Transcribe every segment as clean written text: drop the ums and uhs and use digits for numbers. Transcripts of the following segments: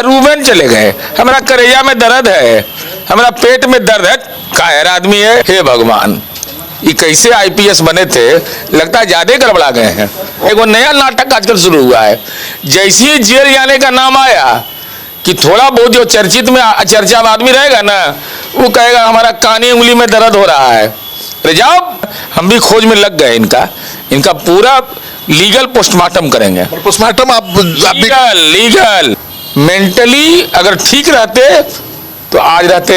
हाँ रूबेन चले गए, हमारा करेजा में दर्द है, हमारा पेट में दर्द है। कायर आदमी है, हे भगवान, ये कैसे आईपीएस बने थे, लगता है ज्यादा गड़बड़ा गए हैं। एक नया नाटक आजकल शुरू हुआ है, जैसे ही जेल जाने का नाम आया कि थोड़ा बहुत जो चर्चित में चर्चा में आदमी रहेगा ना, वो कहेगा हमारा कानी उंगली में दर्द हो रहा है। अरे जाओ, हम भी खोज में लग गए, इनका पूरा लीगल पोस्टमार्टम करेंगे। पोस्टमार्टम आप लीगल मेंटली अगर ठीक रहते तो आज रहते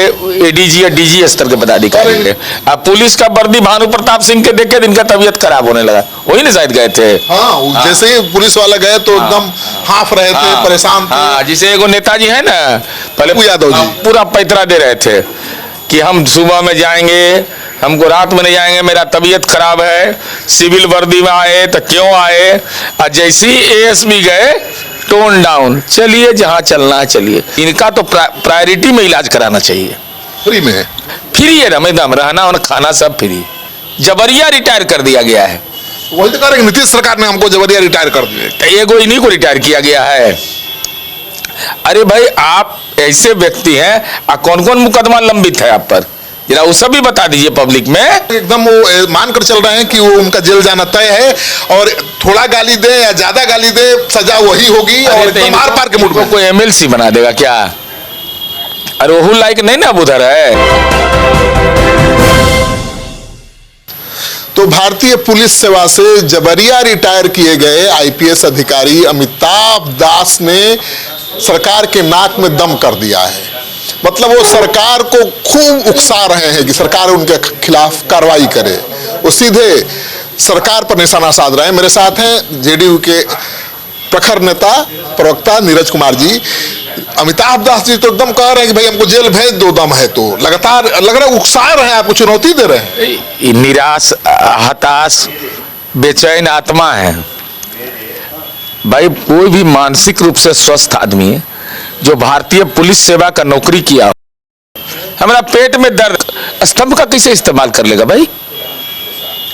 एडीजी या डीजी स्तर के पदाधिकारी। अब पुलिस का वर्दी भानु प्रताप सिंह के देखे इनका तबीयत खराब होने लगा, वही ना शायद गए थे। हाँ, जैसे ही पुलिस वाला गए तो एकदम हाफ रहे थे, परेशान थे। हाँ, जिसे एगो नेताजी है ना, पहले यादव जी पूरा पैतरा दे रहे थे कि हम सुबह में जाएंगे, हमको रात में नहीं जाएंगे, मेरा तबीयत खराब है। सिविल वर्दी में आए तो क्यों आए, और जैसे ही एएसपी गए टोन डाउन, चलिए जहां चलना है चलिए। इनका तो प्रायोरिटी में इलाज कराना चाहिए, फ्री में। फ्री है एकदम, रहना और खाना सब फ्री। जबरिया रिटायर कर दिया गया है। वही तो कह रहे हैं, नीतीश सरकार ने हमको जबरिया रिटायर कर दिया। एगो इन्हीं को रिटायर किया गया है। अरे भाई, आप ऐसे व्यक्ति हैं, कौन कौन मुकदमा लंबित है आप पर, जरा वो सब भी बता दीजिए पब्लिक में। एकदम वो मानकर चल रहे हैं कि वो उनका जेल जाना तय है, और थोड़ा गाली दे या ज्यादा गाली दे सजा वही होगी। और एकदम आर पार के मूड में कोई एमएलसी बना देगा क्या? अरे वो लाइक नहीं ना, अब उधर है। तो भारतीय पुलिस सेवा से जबरिया रिटायर किए गए आईपीएस अधिकारी अमिताभ दास ने सरकार के नाक में दम कर दिया है। मतलब वो सरकार को खूब उकसा रहे हैं कि सरकार उनके खिलाफ कार्रवाई करे। वो सीधे सरकार पर निशाना साध रहे हैं। मेरे साथ हैं जेडीयू के प्रखर नेता प्रवक्ता नीरज कुमार जी। अमिताभ दास जी तो एकदम कह रहे हैं कि भाई हमको जेल भेज दो, दम है तो। लगातार लग रहा है उकसा रहे हैं, आपको चुनौती दे रहे हैं। निराश, हताश, बेचैन आत्मा है भाई। कोई भी मानसिक रूप से स्वस्थ आदमी है जो भारतीय पुलिस सेवा का नौकरी किया, हमारा पेट में दर्द, स्तंभ का कैसे इस्तेमाल कर लेगा भाई?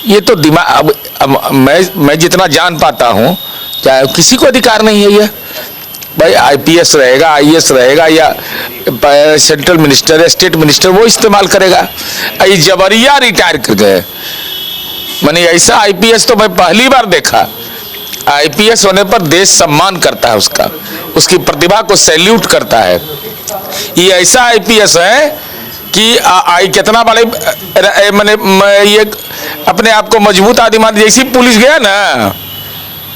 ये तो दिमाग, अब मैं जितना जान पाता हूं, चाहे किसी को अधिकार नहीं है ये भाई। आईपीएस रहेगा, आईएएस रहेगा, या सेंट्रल मिनिस्टर या स्टेट मिनिस्टर, वो इस्तेमाल करेगा। ये जबरिया रिटायर कर गए, माने ऐसा आईपीएस तो मैं पहली बार देखा। आईपीएस होने पर देश सम्मान करता है उसका, उसकी प्रतिभा को सैल्यूट करता है। ये ऐसा आईपीएस है कि कितना बड़े मैंने ये अपने आप को मजबूत आदमी, जैसी पुलिस गया ना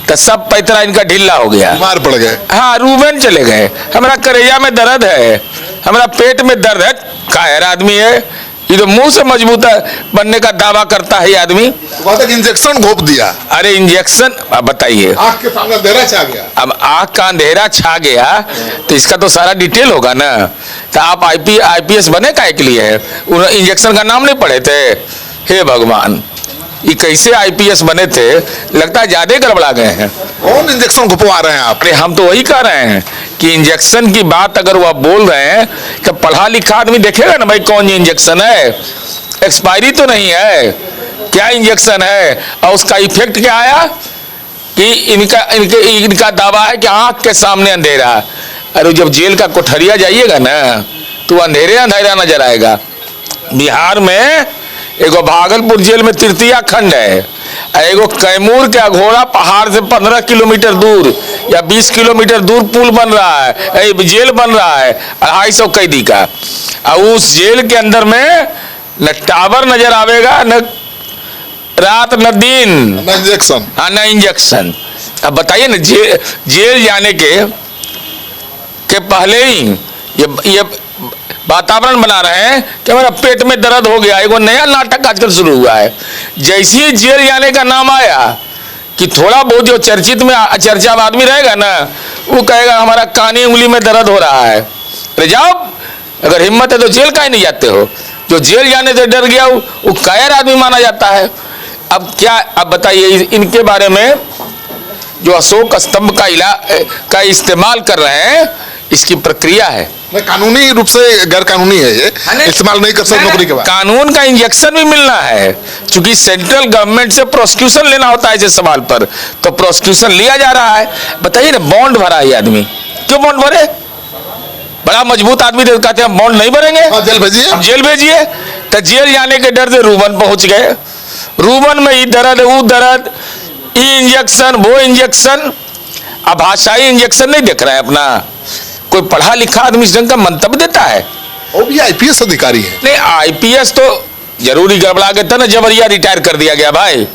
तो सब पैतरा इनका ढीला हो गया, मार पड़ गए। हाँ, रूबेन चले गए, हमारा करेजा में दर्द है, हमारा पेट में दर्द है। कायर आदमी है, ये तो मुंह से मजबूत बनने का दावा करता है ये आदमी। इंजेक्शन घोप दिया। अरे इंजेक्शन, अब बताइए, आंख के सामने अंधेरा छा गया। अब आंख का अंधेरा छा गया तो इसका तो सारा डिटेल होगा ना। तो आप आईपीएस बने काहे के लिए है? इंजेक्शन का नाम नहीं पढ़े थे? हे भगवान, ये कैसे आईपीएस बने थे, लगता है ज्यादा गड़बड़ा गए हैं। कौन इंजेक्शन घुपवा रहे हैं आप? अरे हम तो वही कह रहे हैं कि इंजेक्शन की बात अगर वो बोल रहे हैं कि पढ़ा लिखा आदमी देखेगा ना भाई कौन इंजेक्शन है, एक्सपायरी तो नहीं है, क्या इंजेक्शन है और उसका इफेक्ट क्या आया कि इनका दावा है कि आंख के सामने अंधेरा। अरे जब जेल का कोठरिया जाइएगा ना तो अंधेरे अंधेरा नजर आएगा। बिहार में एगो भागलपुर जेल में तृतीया खंड है, एगो कैमूर के अघोरा पहाड़ से 15 किलोमीटर दूर या 20 किलोमीटर दूर पुल बन रहा है, जेल बन रहा है 250 कैदी का। और उस जेल के अंदर में न टावर नजर आवेगा, न रात न दिन, न इंजेक्शन। हाँ, न इंजेक्शन। अब बताइए ना, जेल जाने के पहले ही ये वातावरण बना रहे हैं कि हमारा पेट में दर्द हो गया। एगो नया नाटक आजकल शुरू हुआ है, जैसे ही जेल जाने का नाम आया कि थोड़ा बहुत जो चर्चित में चर्चा में आदमी रहेगा ना, वो कहेगा हमारा कानी उंगली में दर्द हो रहा है। अरे जाओ, अगर हिम्मत है तो जेल काहे नहीं जाते हो? जो जेल जाने से डर गया वो कायर आदमी माना जाता है। अब क्या, अब बताइए इनके बारे में जो अशोक स्तंभ का इस्तेमाल कर रहे हैं, इसकी प्रक्रिया है। कानूनी रूप से गैर कानूनी है ये, इस्तेमाल नहीं कर सकते नौकरी के बाद। कानून का इंजेक्शन भी मिलना है, क्योंकि सेंट्रल गवर्नमेंट से प्रोसिक्यूशन लेना होता है इस सवाल पर, तो प्रोसिक्यूशन लिया जा रहा है। बताइए ना, बॉन्ड भरा है आदमी, क्यों बॉन्ड भरे? बड़ा मजबूत आदमी थे, कहते हम बॉन्ड नहीं भरेंगे, हाँ, जेल भेजिए। हम जेल भेजिए। तो जेल जाने के डर से रूबन पहुंच गए। रूबन में ई दर्द वो दर्द, ई इंजेक्शन वो इंजेक्शन। अब भाषाई इंजेक्शन नहीं देख रहे हैं अपना। कोई पढ़ा लिखा आदमी इस ढंग का मंतव्य देता है? वो भी आईपीएस अधिकारी है। नहीं, आईपीएस तो जरूरी गड़बड़ा गया था ना, जबरिया रिटायर कर दिया गया भाई,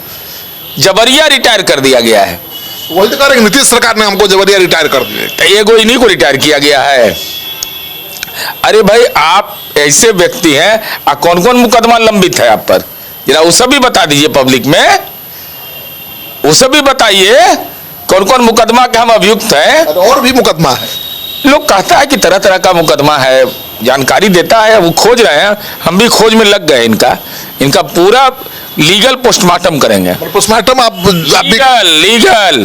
जबरिया रिटायर कर दिया गया है। वही तो कह रहे हैं नीतीश सरकार ने हमको जबरिया रिटायर कर दिए। तो एगो इन्हीं को रिटायर किया गया है। अरे भाई, आप ऐसे व्यक्ति हैं, कौन कौन मुकदमा लंबित है आप पर? जरा वो सब भी बता दीजिए पब्लिक में, वो सब भी बताइए कौन कौन मुकदमा के हम अभियुक्त हैं। और भी मुकदमा है। लोग कहता है कि तरह तरह का मुकदमा है, जानकारी देता है, वो खोज रहे हैं, हम भी खोज में लग गए। इनका पूरा लीगल पोस्टमार्टम करेंगे। पोस्टमार्टम आप लीगल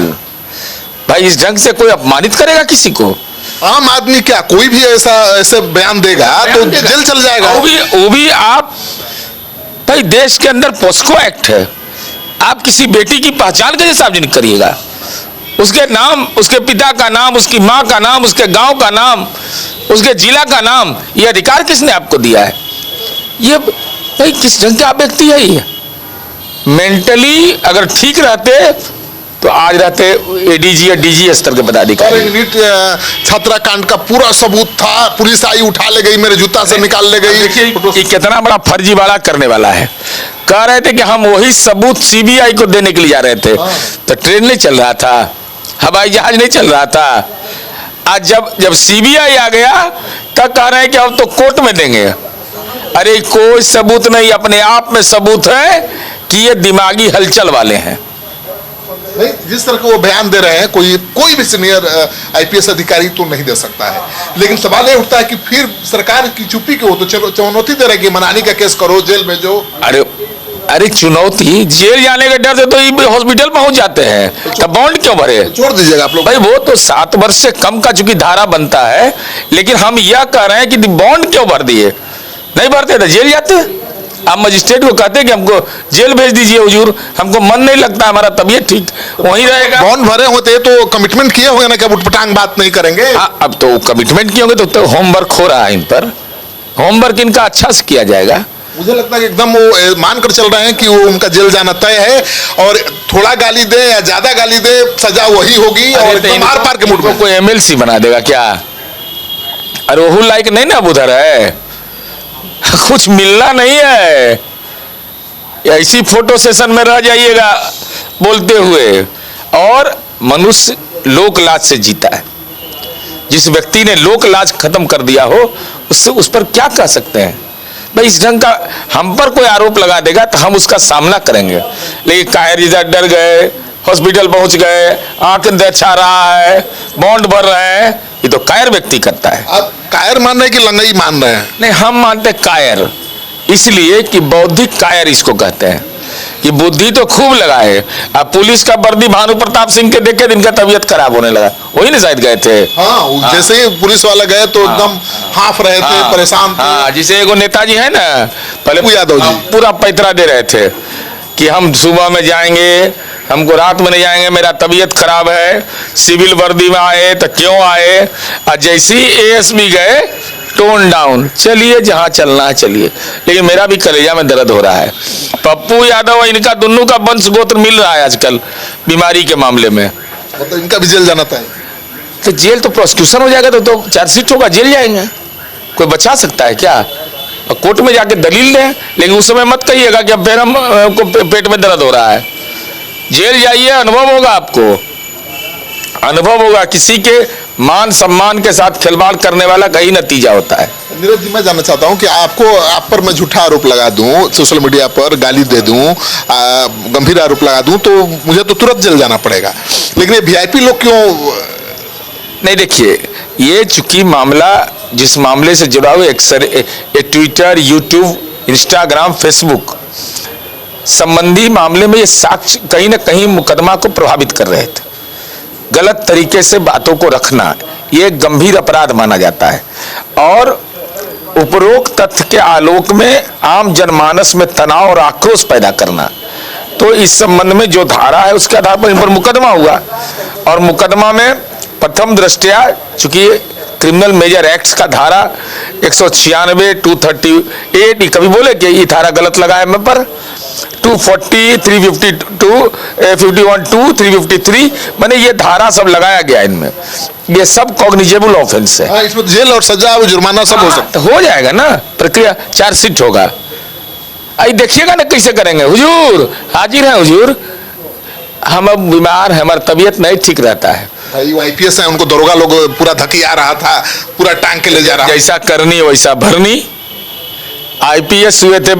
भाई, इस ढंग से कोई अपमानित करेगा किसी को? आम आदमी क्या, कोई भी ऐसे बयान देगा तो जेल चल जाएगा। वो भी आप भाई, देश के अंदर पोस्को एक्ट है, आप किसी बेटी की पहचान कैसे सार्वजनिक करिएगा? उसके नाम, उसके पिता का नाम, उसकी माँ का नाम, उसके गांव का नाम, उसके जिला का नाम, ये अधिकार किसने आपको दिया है? ये भाई किस ढंग का व्यक्ति है ये? मेंटली अगर ठीक रहते तो आज रहते एडीजी या डीजी स्तर के पदाधिकारी। नीट छात्राकांड का पूरा सबूत था, पुलिस आई उठा ले गई, मेरे जूता से निकाल ले गई। ये कितना बड़ा फर्जीवाड़ा करने वाला है। कह रहे थे कि हम वही सबूत सीबीआई को देने के लिए जा रहे थे, तो ट्रेन नहीं चल रहा था, हवाई जहाज नहीं चल रहा था। आज जब सीबीआई आ गया तब कह रहे हैं कि हम तो कोर्ट में देंगे। अरे कोई सबूत नहीं, अपने आप में सबूत है कि ये दिमागी हलचल वाले हैं। नहीं, जिस तरह का वो बयान दे रहे हैं, कोई भी सीनियर आईपीएस अधिकारी तो नहीं दे सकता है। लेकिन सवाल ये उठता है कि फिर सरकार की चुप्पी क्यों? तो चलो चुनौती दे रहे कि मनानी का केस करो, जेल भेजो। अरे चुनौती, जेल जाने के डर से तो ये हॉस्पिटल पहुंच जाते हैं, तो बॉन्ड क्यों भरे? छोड़ दीजिएगा आप लोग भाई, वो तो 7 वर्ष से कम का चूंकि धारा बनता है, लेकिन हम यह कह रहे हैं कि बॉन्ड क्यों भर दिए? नहीं भरते तो जेल जाते। आप मजिस्ट्रेट को कहते हैं कि हमको जेल भेज दीजिए हुजूर, हमको मन नहीं लगता, हमारा तबीयत ठीक वहीं रहेगा। बॉन्ड भरे होते तो कमिटमेंट किए होंगे ना कि अब उठपटांग बात नहीं करेंगे। अब तो कमिटमेंट किए होंगे तो होमवर्क हो रहा है इन पर। होमवर्क इनका अच्छा से किया जाएगा। मुझे लगता है कि एकदम वो मानकर चल रहे हैं कि वो उनका जेल जाना तय है, और थोड़ा गाली दे या ज्यादा गाली दे सजा वही होगी। और मार पार के मुठ में कोई एमएलसी बना देगा क्या? अरे वो लायक नहीं ना, अब उधर है, कुछ मिलना नहीं है। ऐसी फोटो सेशन में रह जाइएगा बोलते हुए। और मनुष्य लोक लाज से जीता है। जिस व्यक्ति ने लोक लाज खत्म कर दिया हो, उससे उस पर क्या कह सकते हैं? भाई, इस ढंग का हम पर कोई आरोप लगा देगा तो हम उसका सामना करेंगे। लेकिन कायर जी डर गए, हॉस्पिटल पहुंच गए, आंख देखा रहा है, बॉन्ड भर रहे हैं, ये तो कायर व्यक्ति करता है। आप कायर मान रहे हैं कि लंगई मान रहे हैं? नहीं, हम मानते कायर, इसलिए कि बौद्धिक कायर इसको कहते हैं कि बुद्धि तो खूब लगाए। अब पुलिस का वर्दी भानु प्रताप सिंह के देखे इनका तबीयत खराब होने लगा, वही नहीं शायद गए थे। हाँ, जैसे ही पुलिस वाले गए तो एकदम हाफ रहे थे, परेशान थे। जिसे एगो नेताजी है ना, पहले यादव जी पूरा पैतरा दे रहे थे कि हम सुबह में जाएंगे, हमको रात में नहीं जाएंगे, मेरा तबीयत खराब है। सिविल वर्दी में आए तो क्यों आए, और जैसे ही एएसपी गए टोन डाउन, चलिए जहां चलना है चलिए। लेकिन मेरा भी कलेजा में दर्द हो रहा है। पप्पू यादव इनका दोनों का वंश गोत्र मिल रहा है आजकल बीमारी के मामले में। मतलब इनका भी जेल जाना था। तो जेल तो प्रोसिक्यूशन हो जाएगा तो चार्जशीट होगा, जेल जाएंगे। कोई बचा सकता है क्या? और कोर्ट में जाके दलील दें, लेकिन उस समय मत कहिएगा कि अब फिर हमको पेट में दर्द हो रहा है। जेल जाइए, अनुभव होगा आपको, अनुभव होगा। किसी के मान सम्मान के साथ खिलवाड़ करने वाला का ही नतीजा होता है। नीरज जी, मैं जानना चाहता हूं कि आप पर मैं झूठा आरोप लगा दूं, सोशल मीडिया पर गाली दे दूं, गंभीर आरोप लगा दूं, तो मुझे तो तुरंत जेल जाना पड़ेगा। लेकिन ये वीआईपी लोग क्यों नहीं? देखिए, ये चूंकि मामला जिस मामले से जुड़ा हुआ एक ट्विटर, यूट्यूब, इंस्टाग्राम, फेसबुक संबंधी मामले में ये साक्ष्य कहीं ना कहीं मुकदमा को प्रभावित कर रहे थे। गलत तरीके से बातों को रखना ये एक गंभीर अपराध माना जाता है। और उपरोक्त तथ्य के आलोक में आम जनमानस में तनाव और आक्रोश पैदा करना, तो इस संबंध में जो धारा है उसके आधार पर इन पर मुकदमा हुआ। और मुकदमा में प्रथम दृष्टया चूंकि क्रिमिनल मेजर एक्ट्स का धारा 196, 238, कभी बोले कि ये धारा गलत लगाया मैं पर 240, 352, 51(2), 353, मैंने ये धारा सब लगाया गया इनमें। ये सब कॉग्निजेबल ऑफेंस है। हाँ, इसमें जेल और सजा और जुर्माना सब हो सकता हो जाएगा ना, प्रक्रिया चार्जशीट होगा। आई देखिएगा ना कैसे करेंगे। हुजूर हाजिर है हुजूर, हम अब बीमार हैं, हमारी तबीयत नहीं ठीक रहता है। भाई वो आईपीएस है, उनको दरोगा लोग पूरा धकिया रहा था, पूरा टांग के ले जा रहा। जैसा करनी वैसा भरनी। आईपीएस हुए थे,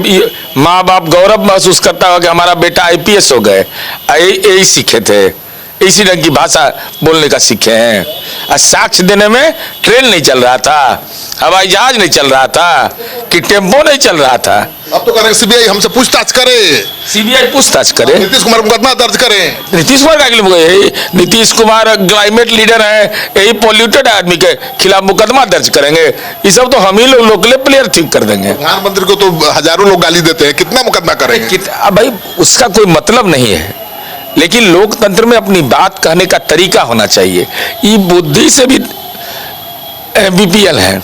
माँ बाप गौरव महसूस करता होगा कि हमारा बेटा आईपीएस हो गए। यही सीखे थे, इसी ढंग की भाषा बोलने का सीखे हैं। और साक्ष्य देने में ट्रेन नहीं चल रहा था, हवाई जहाज नहीं चल रहा था, कि टेम्पो नहीं चल रहा था। अब तो करें सीबीआई हमसे पूछताछ करे, सीबीआई पूछताछ करे, नीतीश कुमार मुकदमा दर्ज करें। नीतीश कुमार का यही नीतीश कुमार क्लाइमेट लीडर है, यही पॉल्यूटेड आदमी के खिलाफ मुकदमा दर्ज करेंगे। ये सब तो हम ही लोग लोकल प्लेयर ठीक कर देंगे। प्रधानमंत्री को तो हजारों लोग गाली देते हैं, कितना मुकदमा करेंगे? भाई उसका कोई मतलब नहीं है, लेकिन लोकतंत्र में अपनी बात कहने का तरीका होना चाहिए। ये बुद्धि से भी बीपीएल है,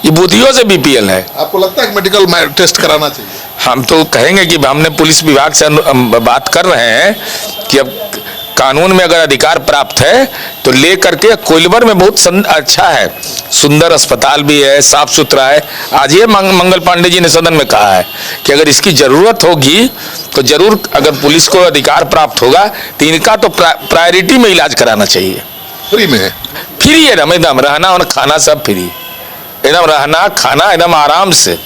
ये बुद्धियों से बीपीएल है। आपको लगता है कि मेडिकल टेस्ट कराना चाहिए? हम तो कहेंगे कि हमने पुलिस विभाग से बात कर रहे हैं कि अब कानून में अगर अधिकार प्राप्त है तो ले करके कोइलवर में बहुत अच्छा है, सुंदर अस्पताल भी है, साफ सुथरा है। आज ये मंगल पांडे जी ने सदन में कहा है कि अगर इसकी जरूरत होगी तो जरूर, अगर पुलिस को अधिकार प्राप्त होगा तो इनका तो प्रायोरिटी में इलाज कराना चाहिए। फ्री में? फ्री है एकदम, रहना और खाना सब फ्री, एकदम रहना खाना एकदम आराम से,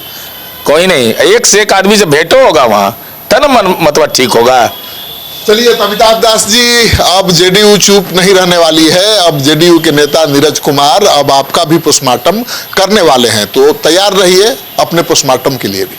कोई नहीं, एक से एक आदमी से भेंटो होगा वहाँ, तब मतलब ठीक होगा। चलिए अमिताभ दास जी, अब जेडीयू चुप नहीं रहने वाली है। अब जेडीयू के नेता नीरज कुमार अब आपका भी पोस्टमार्टम करने वाले हैं, तो तैयार रहिए अपने पोस्टमार्टम के लिए भी।